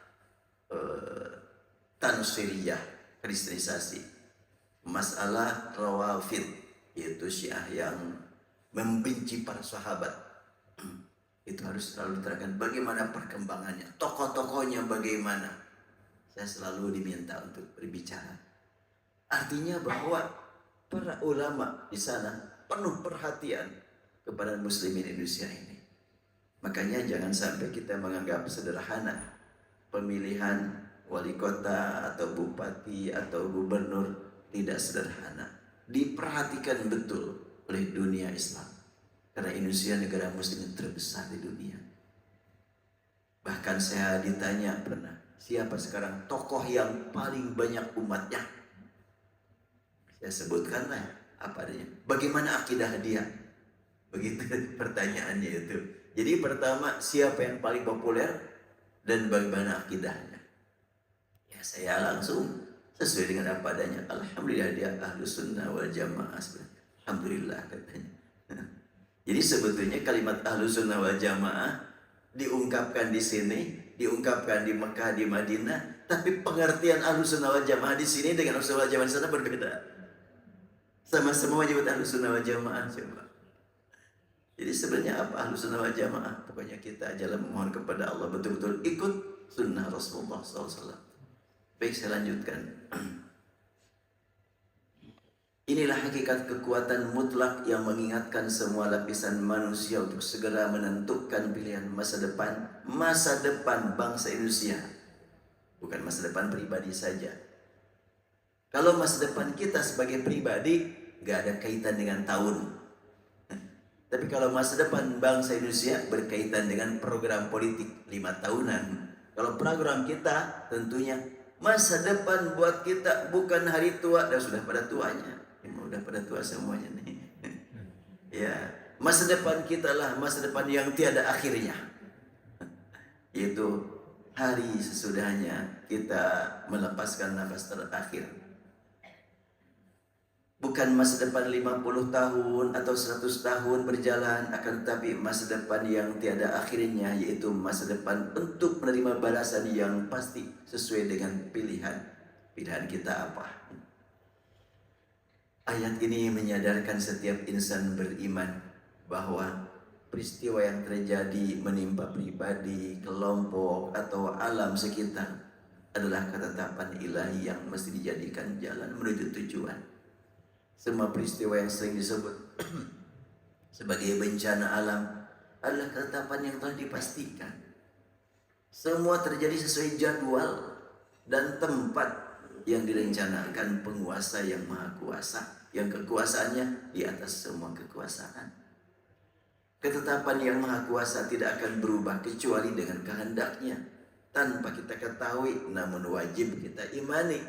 S1: tansiriyah, kristenisasi, masalah rawafid, yaitu Syiah yang membenci para sahabat. Itu harus selalu diterangkan bagaimana perkembangannya, tokoh-tokohnya bagaimana. Saya selalu diminta untuk berbicara. Artinya bahwa para ulama di sana penuh perhatian kepada muslimin Indonesia ini. Makanya jangan sampai kita menganggap sederhana pemilihan wali kota atau bupati atau gubernur. Tidak sederhana. Diperhatikan betul oleh dunia Islam. Karena Indonesia negara muslim terbesar di dunia. Bahkan saya ditanya pernah, siapa sekarang tokoh yang paling banyak umatnya? Saya sebutkanlah apa adanya. Bagaimana akidah dia? Begitu pertanyaannya itu. Jadi pertama, siapa yang paling populer dan bagaimana akidahnya? Ya saya langsung sesuai dengan apa adanya. Alhamdulillah dia Ahlus Sunnah wal Jamaah. Alhamdulillah katanya. Jadi sebetulnya kalimat Ahlus Sunnah wal Jamaah diungkapkan di sini, diungkapkan di Mekah, di Madinah, tapi pengertian Ahlus Sunnah wal Jamaah di sini dengan Ahlus Sunnah wal Jamaah di sana berbeda. Sama-sama menyebut Ahlus Sunnah wal Jamaah coba. Jadi sebenarnya apa Ahlus Sunnah wal Jamaah? Pokoknya kita ajalah memohon kepada Allah betul-betul ikut sunnah Rasulullah SAW. Baik, saya lanjutkan. Inilah hakikat kekuatan mutlak yang mengingatkan semua lapisan manusia untuk segera menentukan pilihan masa depan bangsa Indonesia. Bukan masa depan pribadi saja. Kalau masa depan kita sebagai pribadi gak ada kaitan dengan tahun. Tapi kalau masa depan bangsa Indonesia berkaitan dengan program politik 5 tahunan. Kalau program kita tentunya masa depan buat kita bukan hari tua, dan sudah pada tuanya. Udah pada tua semuanya nih. Ya, masa depan kita lah masa depan yang tiada akhirnya. Yaitu hari sesudahnya kita melepaskan nafas terakhir. Bukan masa depan 50 tahun atau 100 tahun berjalan, akan tetapi masa depan yang tiada akhirnya, yaitu masa depan untuk menerima balasan yang pasti sesuai dengan pilihan kita apa. Ayat ini menyadarkan setiap insan beriman bahwa peristiwa yang terjadi menimpa pribadi, kelompok, atau alam sekitar adalah ketetapan ilahi yang mesti dijadikan jalan menuju tujuan. Semua peristiwa yang sering disebut sebagai bencana alam adalah ketetapan yang telah dipastikan. Semua terjadi sesuai jadwal dan tempat yang direncanakan penguasa yang maha kuasa, yang kekuasaannya di atas semua kekuasaan. Ketetapan yang maha kuasa tidak akan berubah kecuali dengan kehendaknya, tanpa kita ketahui, namun wajib kita imani.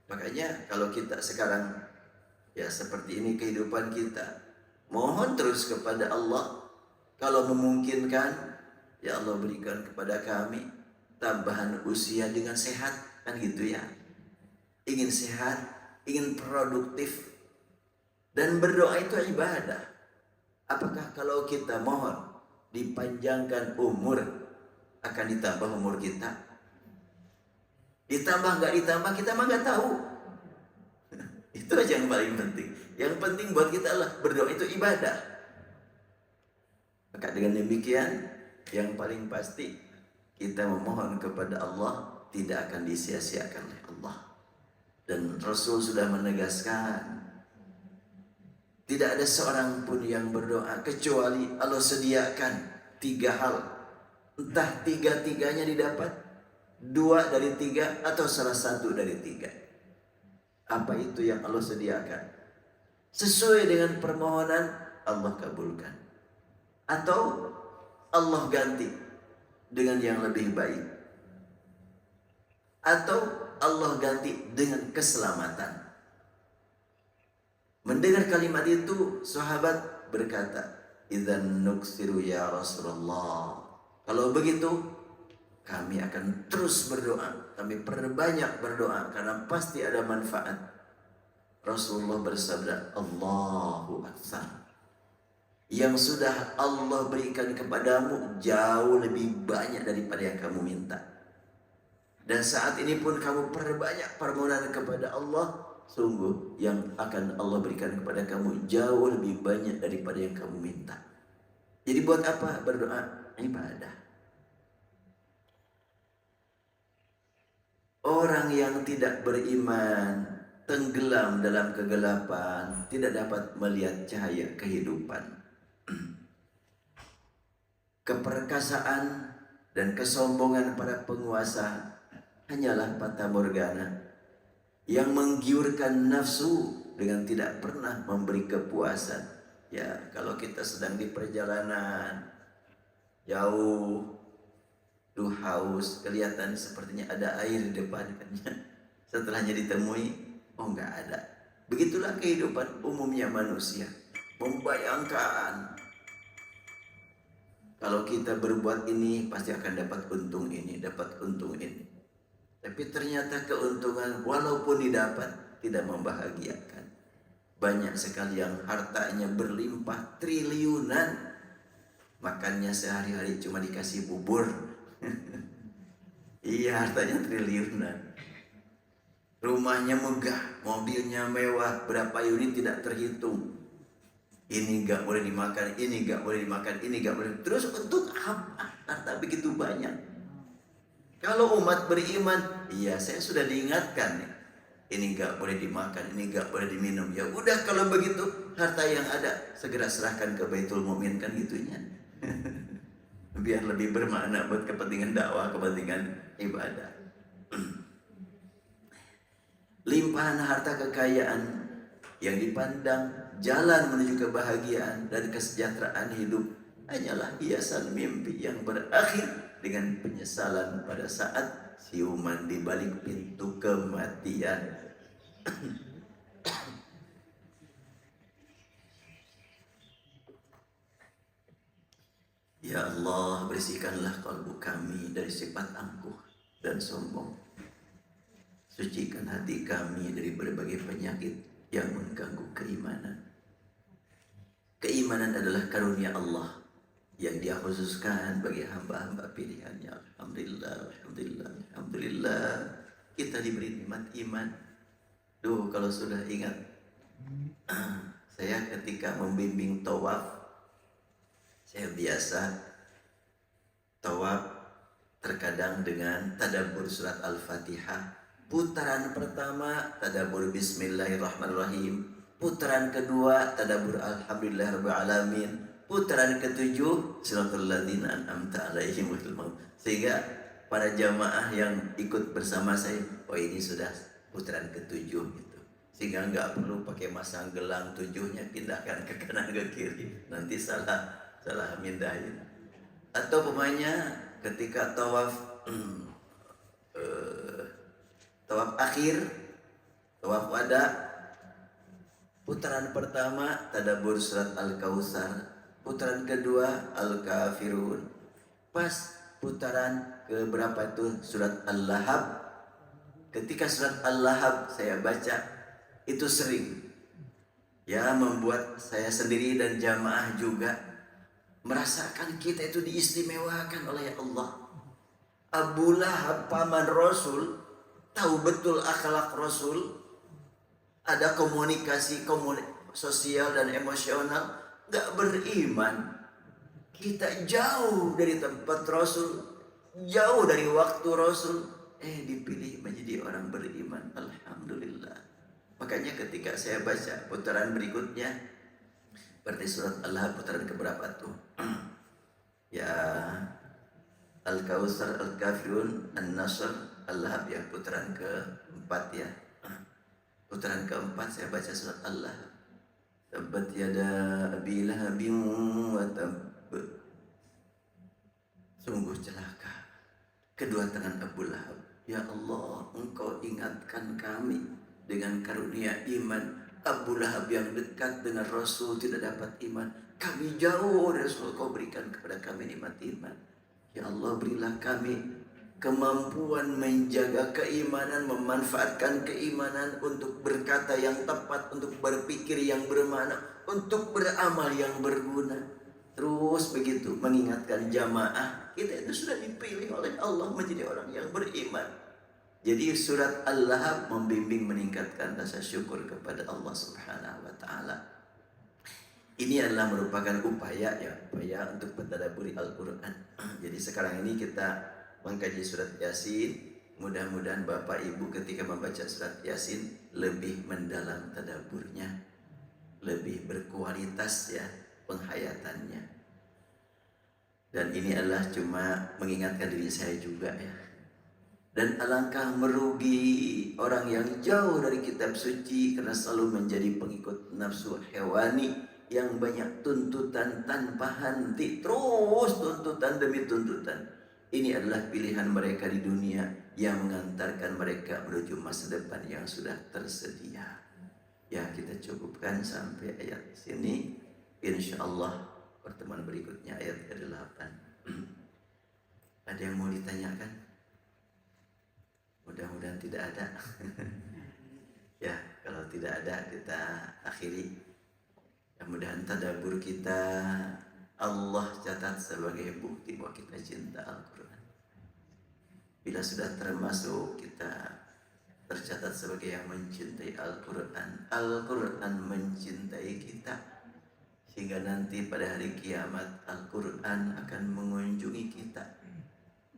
S1: Makanya kalau kita sekarang ya seperti ini kehidupan kita, mohon terus kepada Allah. Kalau memungkinkan, ya Allah berikan kepada kami tambahan usia dengan sehat, kan gitu ya. Ingin sehat, ingin produktif, dan berdoa itu ibadah. Apakah kalau kita mohon dipanjangkan umur, akan ditambah umur kita? Ditambah nggak ditambah kita mah nggak tahu. Itu aja yang paling penting. Yang penting buat kita adalah berdoa itu ibadah. Maka dengan demikian, yang paling pasti kita memohon kepada Allah tidak akan disia-siakan oleh Allah. Dan Rasul sudah menegaskan, tidak ada seorang pun yang berdoa kecuali Allah sediakan 3 hal. Entah 3-tiganya didapat, 2 dari 3 atau salah satu dari 3. Apa itu yang Allah sediakan? Sesuai dengan permohonan, Allah kabulkan. Atau Allah ganti dengan yang lebih baik. Atau Allah ganti dengan keselamatan. Mendengar kalimat itu, sahabat berkata, "Idzan nuksiru ya Rasulullah." Kalau begitu, kami akan terus berdoa. Kami perbanyak berdoa karena pasti ada manfaat. Rasulullah bersabda, Allahu Akbar. Yang sudah Allah berikan kepadamu jauh lebih banyak daripada yang kamu minta. Dan saat ini pun kamu perbanyak permohonan kepada Allah sungguh yang akan Allah berikan kepada kamu jauh lebih banyak daripada yang kamu minta. Jadi buat apa berdoa? Ibadah. Orang yang tidak beriman tenggelam dalam kegelapan, tidak dapat melihat cahaya kehidupan. Keperkasaan dan kesombongan para penguasa hanyalah fata morgana yang menggiurkan nafsu dengan tidak pernah memberi kepuasan. Ya, kalau kita sedang di perjalanan jauh, haus, kelihatan sepertinya ada air di depan kan. Setelahnya ditemui, oh enggak ada. Begitulah kehidupan umumnya manusia. Membayangkan kalau kita berbuat ini pasti akan dapat untung ini, dapat untung ini. Tapi ternyata keuntungan walaupun didapat tidak membahagiakan. Banyak sekali yang hartanya berlimpah triliunan, makannya sehari-hari cuma dikasih bubur. Iya, hartanya triliunan. Rumahnya megah, mobilnya mewah, berapa unit tidak terhitung. Ini gak boleh dimakan, ini gak boleh dimakan, ini gak boleh. Terus untuk apa harta begitu banyak? Kalau umat beriman, iya saya sudah diingatkan nih. Ini gak boleh dimakan, ini gak boleh diminum. Ya udah kalau begitu, harta yang ada segera serahkan ke Baitul Mu'min kan gitunya. Biar lebih bermakna buat kepentingan dakwah, kepentingan ibadah. Limpahan harta kekayaan yang dipandang jalan menuju kebahagiaan dan kesejahteraan hidup hanyalah hiasan mimpi yang berakhir dengan penyesalan pada saat siuman di balik pintu kematian. Ya Allah, bersihkanlah kalbu kami dari sifat angkuh dan sombong. Sucikan hati kami dari berbagai penyakit yang mengganggu keimanan. Keimanan adalah karunia Allah yang Dia khususkan bagi hamba-hamba pilihannya. Alhamdulillah, alhamdulillah, alhamdulillah. Kita diberi nikmat iman. Duh, kalau sudah ingat, saya ketika membimbing tawaf, saya biasa tawaf terkadang dengan tadabbur surat Al-Fatihah. Putaran pertama tadabbur Bismillahirrahmanirrahim. Putaran kedua tadabbur Alhamdulillahirrahmanirrahim. Putaran ketujuh Shiratal ladzina an'amta 'alaihim ghairil maghdubi. Sehingga para jamaah yang ikut bersama saya, oh ini sudah putaran ketujuh gitu. Sehingga nggak perlu pakai masang gelang tujuhnya, pindahkan ke kanan ke kiri, nanti salah mindahin. Atau pemainnya ketika tawaf tawaf akhir, tawaf wada, putaran pertama tadabbur surat Al-Kautsar, putaran kedua Al-Kafirun. Pas putaran ke berapa itu surat Al-Lahab. Ketika surat Al-Lahab saya baca, itu sering ya membuat saya sendiri dan jamaah juga merasakan kita itu diistimewakan oleh Allah. Abu Lahab paman Rasul tahu betul akhlak Rasul, ada komunikasi sosial dan emosional, gak beriman. Kita jauh dari tempat Rasul, jauh dari waktu Rasul, dipilih menjadi orang beriman. Alhamdulillah. Makanya ketika saya baca putaran berikutnya, seperti surat Allah putaran keberapa tuh? Ya, Al-Kautsar, Al-Kafirun, An-Nasr, Allah ya putaran keempat ya. Putaran keempat saya baca surat Allah. Tabbat yada abi lahabin wa tabb. Sungguh celaka kedua tangan Abu Lahab. Ya Allah, Engkau ingatkan kami dengan karunia iman. Abu Lahab yang dekat dengan Rasul tidak dapat iman. Kami jauh dari Rasul, Kau berikan kepada kami nikmat iman. Ya Allah, berilah kami kemampuan menjaga keimanan, memanfaatkan keimanan untuk berkata yang tepat, untuk berpikir yang bermakna, untuk beramal yang berguna. Terus begitu mengingatkan jamaah, kita itu sudah dipilih oleh Allah menjadi orang yang beriman. Jadi surat Al-Lahab membimbing meningkatkan rasa syukur kepada Allah Subhanahu wa taala. Ini adalah merupakan upaya untuk mentadabburi Al-Qur'an. Jadi sekarang ini kita mengkaji surat Yasin. Mudah-mudahan Bapak Ibu ketika membaca surat Yasin lebih mendalam tadabburnya, lebih berkualitas ya penghayatannya. Dan ini adalah cuma mengingatkan diri saya juga ya. Dan alangkah merugi orang yang jauh dari kitab suci karena selalu menjadi pengikut nafsu hewani yang banyak tuntutan tanpa henti, terus tuntutan demi tuntutan. Ini adalah pilihan mereka di dunia yang mengantarkan mereka menuju masa depan yang sudah tersedia. Ya, kita cukupkan sampai ayat sini. Insya Allah pertemuan berikutnya ayat ke-8. Ada yang mau ditanyakan? Mudah-mudahan tidak ada. Ya, kalau tidak ada kita akhiri. Mudah-mudahan tadabbur kita Allah catat sebagai bukti bahwa kita cinta Al-Quran. Bila sudah termasuk kita tercatat sebagai yang mencintai Al-Quran, Al-Quran mencintai kita, sehingga nanti pada hari kiamat Al-Quran akan mengunjungi kita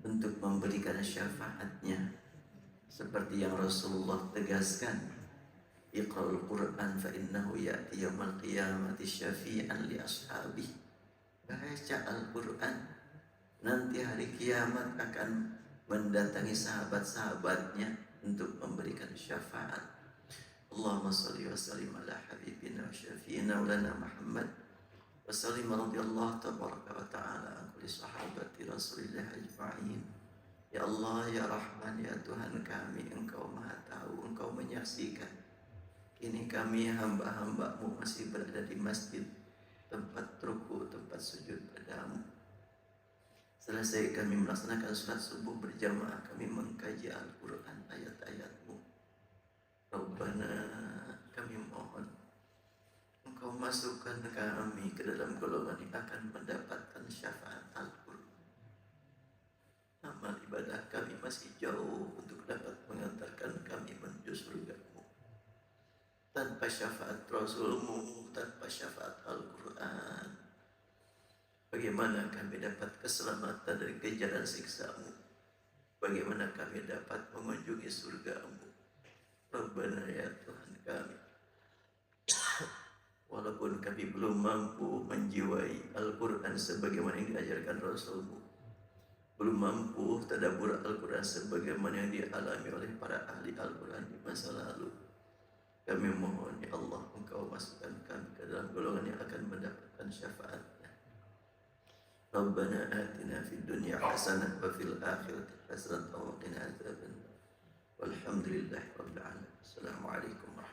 S1: untuk memberikan syafaatnya, seperti yang Rasulullah tegaskan, Iqra'ul Quran fa innahu ya'ti yawmal qiyamati syafi'an li ashabihi. Baca Al-Quran, nanti hari kiamat akan mendatangi sahabat-sahabatnya untuk memberikan syafaat. Allahumma salli wa sallim ala habibina wa syafi'ina ulana Muhammad wa sallim radiyallahu tabaraka wa ta'ala an kulli sahabati Rasulillah ajma'in. Ya Allah, ya Rahman, ya Tuhan kami, Engkau Maha Tahu, Engkau menyaksikan. Kini kami hamba-hambamu masih berada di masjid, tempat ruku, tempat sujud padamu. Selesai kami melaksanakan salat subuh berjamaah, kami mengkaji Al-Quran ayat-ayatmu. Rabbana, kami mohon Engkau masukkan kami ke dalam golongan yang akan mendapatkan syafaat Al-Quran. Amal ibadah kami masih jauh untuk dapat mengantarkan kami menuju surga-Mu. Tanpa syafaat Rasul-Mu, tanpa syafaat Al-Quran, bagaimana kami dapat keselamatan dari kejaran siksa-Mu? Bagaimana kami dapat mengunjungi surga-Mu? Rabbana, ya Tuhan kami, walaupun kami belum mampu menjiwai Al-Quran sebagaimana yang diajarkan Rasul-Mu, belum mampu tadabbur Al-Quran sebagaimana yang dialami oleh para ahli Al-Quran di masa lalu, kami mohon ya Allah, Engkau masukkan kami ke dalam golongan yang akan mendapatkan syafaatnya. Rabbana atina fid dunya hasanah wa fil akhirati hasanah wa qina adzabannar. Walhamdulillahi rabbil alamin. Assalamualaikum warahmatullahi wabarakatuh.